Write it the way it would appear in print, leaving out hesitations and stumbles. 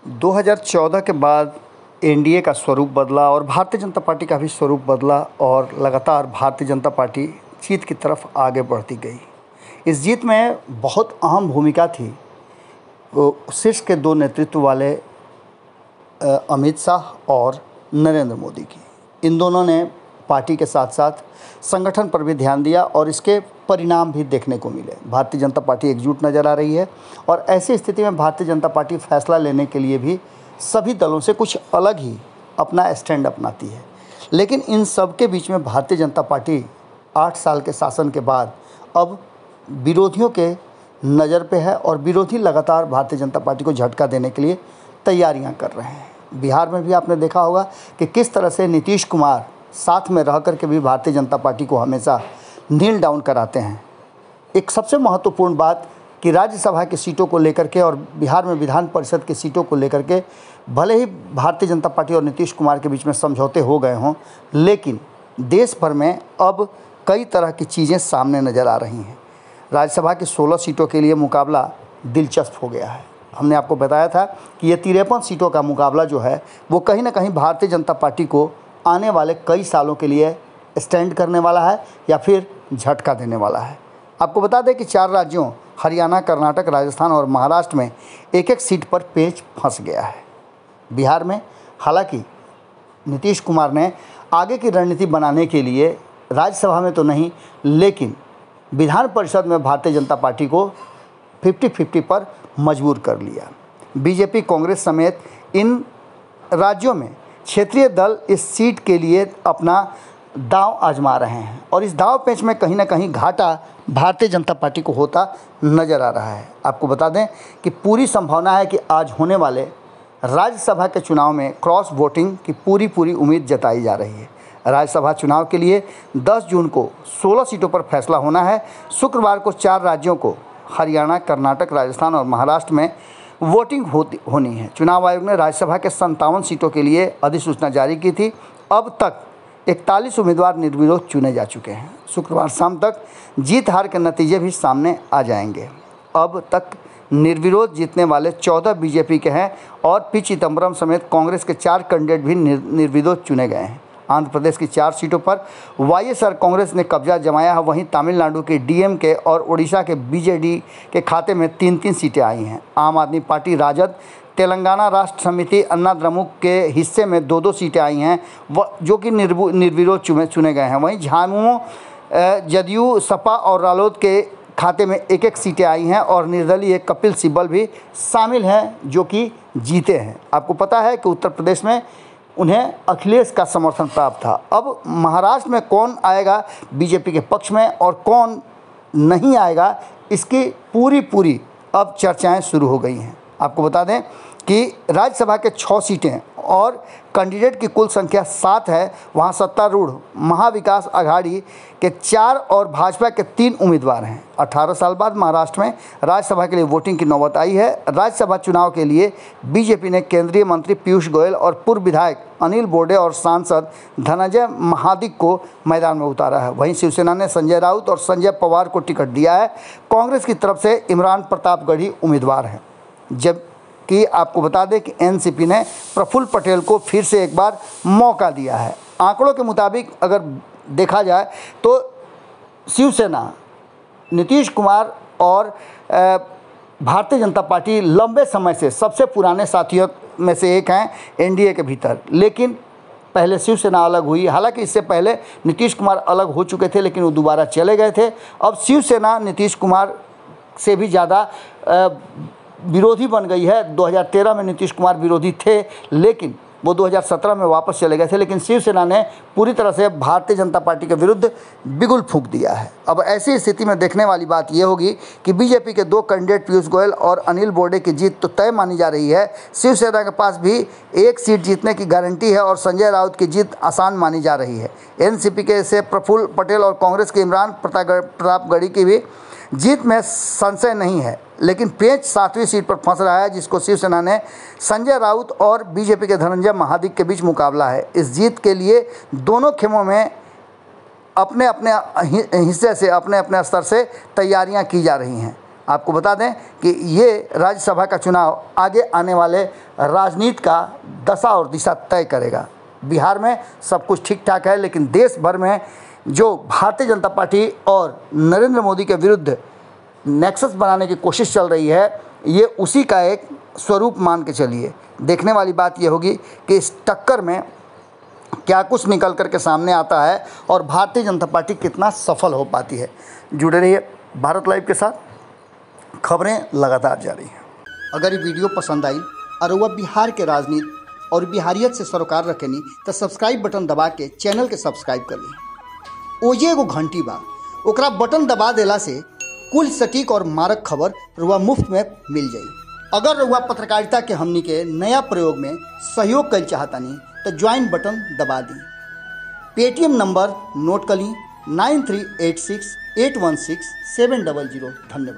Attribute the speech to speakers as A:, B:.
A: 2014 के बाद एनडीए का स्वरूप बदला और भारतीय जनता पार्टी का भी स्वरूप बदला और लगातार भारतीय जनता पार्टी जीत की तरफ आगे बढ़ती गई। इस जीत में बहुत अहम भूमिका थी शीर्ष के दो नेतृत्व वाले अमित शाह और नरेंद्र मोदी की। इन दोनों ने पार्टी के साथ साथ संगठन पर भी ध्यान दिया और इसके परिणाम भी देखने को मिले। भारतीय जनता पार्टी एकजुट नज़र आ रही है और ऐसी स्थिति में भारतीय जनता पार्टी फैसला लेने के लिए भी सभी दलों से कुछ अलग ही अपना स्टैंड अपनाती है। लेकिन इन सब के बीच में भारतीय जनता पार्टी 8 साल के शासन के बाद अब विरोधियों के नज़र पे है और विरोधी लगातार भारतीय जनता पार्टी को झटका देने के लिए तैयारियां कर रहे हैं। बिहार में भी आपने देखा होगा कि किस तरह से नीतीश कुमार साथ में रह कर के भी भारतीय जनता पार्टी को हमेशा नील डाउन कराते हैं। एक सबसे महत्वपूर्ण बात कि राज्यसभा की सीटों को लेकर के और बिहार में विधान परिषद की सीटों को लेकर के भले ही भारतीय जनता पार्टी और नीतीश कुमार के बीच में समझौते हो गए हों, लेकिन देश भर में अब कई तरह की चीज़ें सामने नज़र आ रही हैं। राज्यसभा की 16 सीटों के लिए मुकाबला दिलचस्प हो गया है। हमने आपको बताया था कि ये 53 सीटों का मुकाबला जो है वो कहीं ना कहीं भारतीय जनता पार्टी को आने वाले कई सालों के लिए स्टैंड करने वाला है या फिर झटका देने वाला है। आपको बता दें कि 4 राज्यों हरियाणा, कर्नाटक, राजस्थान और महाराष्ट्र में एक एक सीट पर पेच फंस गया है। बिहार में हालांकि नीतीश कुमार ने आगे की रणनीति बनाने के लिए राज्यसभा में तो नहीं लेकिन विधान परिषद में भारतीय जनता पार्टी को 50-50 पर मजबूर कर लिया। बीजेपी, कांग्रेस समेत इन राज्यों में क्षेत्रीय दल इस सीट के लिए अपना दांव आजमा रहे हैं और इस दांव पेच में कहीं ना कहीं घाटा भारतीय जनता पार्टी को होता नज़र आ रहा है। आपको बता दें कि पूरी संभावना है कि आज होने वाले राज्यसभा के चुनाव में क्रॉस वोटिंग की पूरी उम्मीद जताई जा रही है। राज्यसभा चुनाव के लिए 10 जून को 16 सीटों पर फैसला होना है। शुक्रवार को 4 राज्यों को हरियाणा, कर्नाटक, राजस्थान और महाराष्ट्र में वोटिंग होनी है। चुनाव आयोग ने राज्यसभा के 57 सीटों के लिए अधिसूचना जारी की थी। अब तक 41 उम्मीदवार निर्विरोध चुने जा चुके हैं। शुक्रवार शाम तक जीत हार के नतीजे भी सामने आ जाएंगे। अब तक निर्विरोध जीतने वाले 14 बीजेपी के हैं और पी चिदम्बरम समेत कांग्रेस के 4 कैंडिडेट भी निर्विरोध चुने गए हैं। आंध्र प्रदेश की 4 सीटों पर वाईएसआर कांग्रेस ने कब्जा जमाया है। वहीं तमिलनाडु के डीएमके और उड़ीसा के बीजेडी के खाते में 3-3 सीटें आई हैं। आम आदमी पार्टी, राजद, तेलंगाना राष्ट्र समिति, अन्ना द्रमुक के हिस्से में 2-2 सीटें आई हैं जो कि निर्विरोध चुने गए हैं। वहीं झामुमो, जदयू, सपा और रालोद के खाते में 1-1 सीटें आई हैं और निर्दलीय कपिल सिब्बल भी शामिल हैं जो कि जीते हैं। आपको पता है कि उत्तर प्रदेश में उन्हें अखिलेश का समर्थन प्राप्त था। अब महाराष्ट्र में कौन आएगा बीजेपी के पक्ष में और कौन नहीं आएगा, इसकी पूरी अब चर्चाएं शुरू हो गई हैं। आपको बता दें कि राज्यसभा के 6 सीटें और कैंडिडेट की कुल संख्या 7 है। वहां सत्तारूढ़ महाविकास आघाड़ी के 4 और भाजपा के 3 उम्मीदवार हैं। 18 साल बाद महाराष्ट्र में राज्यसभा के लिए वोटिंग की नौबत आई है। राज्यसभा चुनाव के लिए बीजेपी ने केंद्रीय मंत्री पीयूष गोयल और पूर्व विधायक अनिल बोर्डे और सांसद धनंजय महादिक को मैदान में उतारा है। वहीं शिवसेना ने संजय राउत और संजय पवार को टिकट दिया है। कांग्रेस की तरफ से इमरान प्रतापगढ़ी उम्मीदवार हैं, जबकि आपको बता दें कि एनसीपी ने प्रफुल्ल पटेल को फिर से एक बार मौका दिया है। आंकड़ों के मुताबिक अगर देखा जाए तो शिवसेना, नीतीश कुमार और भारतीय जनता पार्टी लंबे समय से सबसे पुराने साथियों में से एक हैं एनडीए के भीतर। लेकिन पहले शिवसेना अलग हुई, हालांकि इससे पहले नीतीश कुमार अलग हो चुके थे लेकिन वो दोबारा चले गए थे। अब शिवसेना नीतीश कुमार से भी ज़्यादा विरोधी बन गई है। 2013 में नीतीश कुमार विरोधी थे लेकिन वो 2017 में वापस चले गए थे, लेकिन शिवसेना ने पूरी तरह से भारतीय जनता पार्टी के विरुद्ध बिगुल फूंक दिया है। अब ऐसी स्थिति में देखने वाली बात यह होगी कि बीजेपी के 2 कैंडिडेट पीयूष गोयल और अनिल बोर्डे की जीत तो तय मानी जा रही है। शिवसेना के पास भी 1 सीट जीतने की गारंटी है और संजय राउत की जीत आसान मानी जा रही है। एनसीपी के से प्रफुल्ल पटेल और कांग्रेस के इमरान प्रतापगढ़ी की भी जीत में संशय नहीं है, लेकिन पेच 7वीं सीट पर फंस रहा है जिसको शिवसेना ने संजय राउत और बीजेपी के धनंजय महादिक के बीच मुकाबला है। इस जीत के लिए दोनों खेमों में अपने अपने हिस्से से अपने अपने स्तर से तैयारियां की जा रही हैं। आपको बता दें कि ये राज्यसभा का चुनाव आगे आने वाले राजनीति का दशा और दिशा तय करेगा। बिहार में सब कुछ ठीक ठाक है, लेकिन देश भर में जो भारतीय जनता पार्टी और नरेंद्र मोदी के विरुद्ध नेक्सस बनाने की कोशिश चल रही है, ये उसी का एक स्वरूप मान के चलिए। देखने वाली बात ये होगी कि इस टक्कर में क्या कुछ निकल कर के सामने आता है और भारतीय जनता पार्टी कितना सफल हो पाती है। जुड़े रहिए भारत लाइव के साथ, खबरें लगातार जारी हैं। अगर ये वीडियो पसंद आई और वह बिहार के राजनीति और बिहारियत से सरोकार रखेनी तो सब्सक्राइब बटन दबा के चैनल के सब्सक्राइब कर ली। ओजे एगो घंटी बा, ओकरा बटन दबा देला से कुल सटीक और मारक खबर रुआ मुफ्त में मिल जाई। अगर रुआ पत्रकारिता के हमनी के नया प्रयोग में सहयोग कर चाहतानी तो ज्वाइन बटन दबा दी। पेटीएम नंबर नोट कर ली 9386816700। धन्यवाद।